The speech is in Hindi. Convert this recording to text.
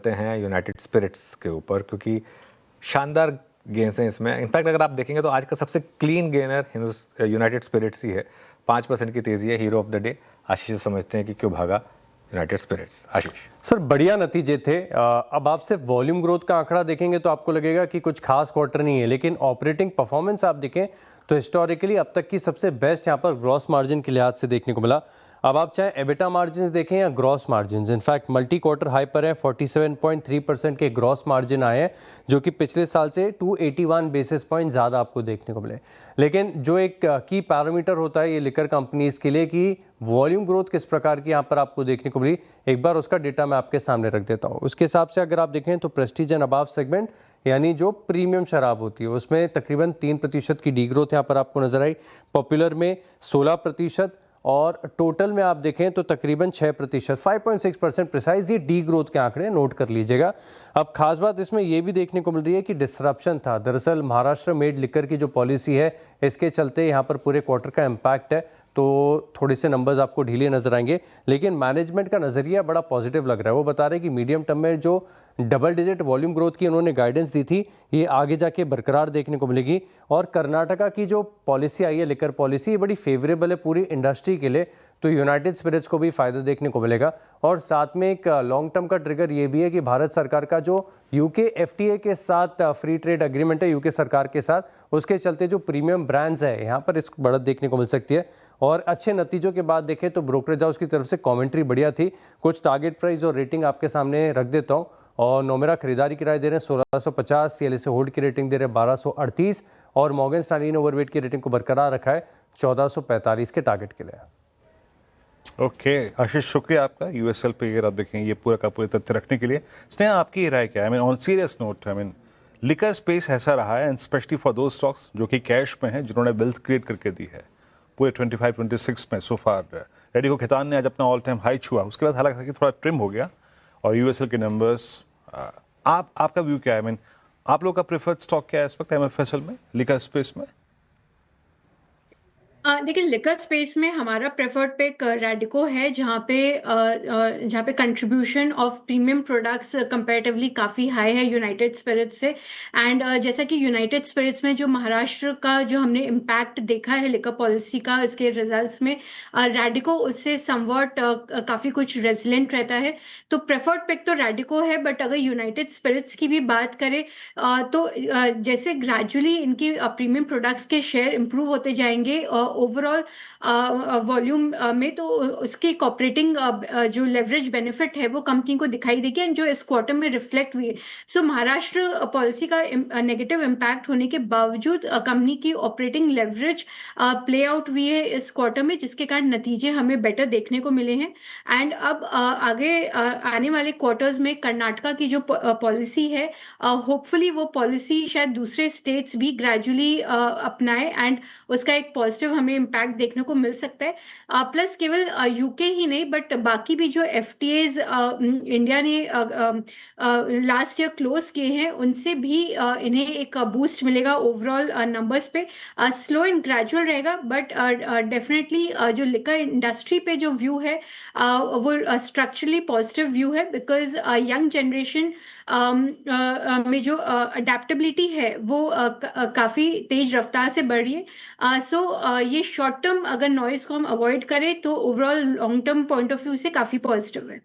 करते हैं यूनाइटेड स्पिरिट्स के ऊपर, क्योंकि शानदार गेंस हैं इसमें। इनफैक्ट अगर आप देखेंगे तो आज का सबसे क्लीन गेनर यूनाइटेड स्पिरिट्स ही है। 5% की तेजी है। हीरो ऑफ द डे आशीष समझते हैं कि क्यों भागा यूनाइटेड स्पिरिट्स। आशीष सर, बढ़िया नतीजे थे। अब आप सिर्फ वॉल्यूम ग्रोथ का आंकड़ा देखेंगे तो आपको लगेगा कि कुछ खास क्वार्टर नहीं है, लेकिन ऑपरेटिंग परफॉर्मेंस आप देखें तो हिस्टोरिकली अब तक की सबसे बेस्ट यहाँ पर ग्रॉस मार्जिन के लिहाज से देखने को मिला। अब आप चाहे एबिटा मार्जिन देखें या gross margin, in fact multi quarter high पर है। 47.3% के ग्रॉस मार्जिन आए हैं, जो कि पिछले साल से 281 बेसिस पॉइंट ज़्यादा आपको देखने को मिले। लेकिन जो एक की पैरामीटर होता है ये लिकर कंपनीज के लिए कि वॉल्यूम ग्रोथ किस प्रकार की यहाँ पर आपको देखने को मिली, एक बार उसका डेटा मैं आपके सामने रख देता हूँ। उसके हिसाब से अगर आप देखें तो प्रेस्टीज एंड अबाव सेगमेंट यानी जो प्रीमियम शराब होती है उसमें तकरीबन 3% की डी ग्रोथ यहाँ पर आपको नजर आई। पॉपुलर में 16% और टोटल में आप देखें तो तकरीबन 6%, 5.6% प्रिसाइज ये डी ग्रोथ के आंकड़े नोट कर लीजिएगा। अब खास बात इसमें यह भी देखने को मिल रही है कि डिसरप्शन था। दरअसल महाराष्ट्र मेड लिकर की जो पॉलिसी है इसके चलते यहाँ पर पूरे क्वार्टर का इम्पैक्ट है, तो थोड़े से नंबर्स आपको ढीले नजर आएंगे, लेकिन मैनेजमेंट का नजरिया बड़ा पॉजिटिव लग रहा है। वो बता रहे हैं कि मीडियम टर्म में जो डबल डिजिट वॉल्यूम ग्रोथ की उन्होंने गाइडेंस दी थी ये आगे जाके बरकरार देखने को मिलेगी। और कर्नाटका की जो पॉलिसी आई है लिकर पॉलिसी, ये बड़ी फेवरेबल है पूरी इंडस्ट्री के लिए, तो यूनाइटेड स्पिरिट्स को भी फायदा देखने को मिलेगा। और साथ में एक लॉन्ग टर्म का ट्रिगर ये भी है कि भारत सरकार का जो यूके एफटीए के साथ फ्री ट्रेड एग्रीमेंट है यूके सरकार के साथ, उसके चलते जो प्रीमियम ब्रांड्स है यहाँ पर इसको बढ़त देखने को मिल सकती है। और अच्छे नतीजों के बाद देखें तो ब्रोकरेज हाउस की तरफ से कमेंट्री बढ़िया थी। कुछ टारगेट प्राइस और रेटिंग आपके सामने रख देता हूँ। और नोमेरा खरीदारी की राय दे रहे हैं 1650, सीएलएसए होल्ड की रेटिंग दे रहे हैं 1238 और मॉर्गन स्टैनली ने ओवरवेट की रेटिंग को बरकरार रखा है 1445 के टारगेट के लिए। ओके आशीष, शुक्रिया आपका। यूएसएल पे अगर आप देखें ये पूरा का पूरे तथ्य रखने के लिए। स्नेहा, आपकी राय क्या है? I mean on serious note, I mean liquor space ऐसा रहा है एंड स्पेशली फॉर दो स्टॉक्स जो कि कैश में हैं, जिन्होंने वेल्थ क्रिएट करके दी है पूरे 25-26 में सो फार। रेडिको खैतान ने आज अपना ऑल टाइम हाई छुआ, उसके बाद हालांकि थोड़ा ट्रिम हो गया और यूएसएल के नंबर्स। आपका व्यू क्या है? आई मीन आप लोग का प्रेफर्ड स्टॉक क्या है इस वक्त एमएफएसएल में, लिकर स्पेस में? देखिए, लिकर स्पेस में हमारा प्रेफर्ड पिक रैडिको है, जहाँ पे contribution of premium products comparatively काफ़ी हाई है यूनाइटेड स्पिरिट्स से। एंड जैसा कि यूनाइटेड स्पिरिट्स में जो महाराष्ट्र का जो हमने इम्पैक्ट देखा है लिकर पॉलिसी का इसके रिजल्ट्स में, रैडिको उससे समवॉट काफ़ी कुछ रेजिलेंट रहता है। तो प्रेफर्ड पिक तो रैडिको है, बट अगर यूनाइटेड स्पिरिट्स की भी बात करें तो जैसे ग्रेजुअली इनकी प्रीमियम प्रोडक्ट्स के शेयर इंप्रूव होते जाएंगे ओवरऑल वॉल्यूम में, तो उसकी ऑपरेटिंग जो लेवरेज बेनिफिट है वो कंपनी को दिखाई देगी एंड जो इस क्वार्टर में रिफ्लेक्ट हुई है। सो महाराष्ट्र पॉलिसी का नेगेटिव इम्पैक्ट होने के बावजूद कंपनी की ऑपरेटिंग लेवरेज प्ले आउट हुई है इस क्वार्टर में, जिसके कारण नतीजे हमें बेटर देखने को मिले हैं। एंड अब आगे आने वाले क्वार्टर्स में कर्नाटका की जो पॉलिसी है, होपफुली वो पॉलिसी शायद दूसरे स्टेट्स भी ग्रेजुअली अपनाए एंड उसका एक पॉजिटिव हमें इम्पैक्ट देखने को मिल सकता है। प्लस केवल यूके ही नहीं बट बाकी भी जो एफटीएज इंडिया ने लास्ट ईयर क्लोज किए हैं उनसे भी इन्हें एक बूस्ट मिलेगा ओवरऑल नंबर्स पे। स्लो एंड ग्रेजुअल रहेगा, बट डेफिनेटली जो लिकर इंडस्ट्री पे जो व्यू है वो स्ट्रक्चरली पॉजिटिव व्यू है, बिकॉज यंग जनरेशन में जो अडेप्टेबिलिटी है वो काफ़ी तेज रफ्तार से बढ़ रही है। सो ये शॉर्ट टर्म अगर नॉइज को हम अवॉइड करें तो overall long term point of view से काफ़ी पॉजिटिव है।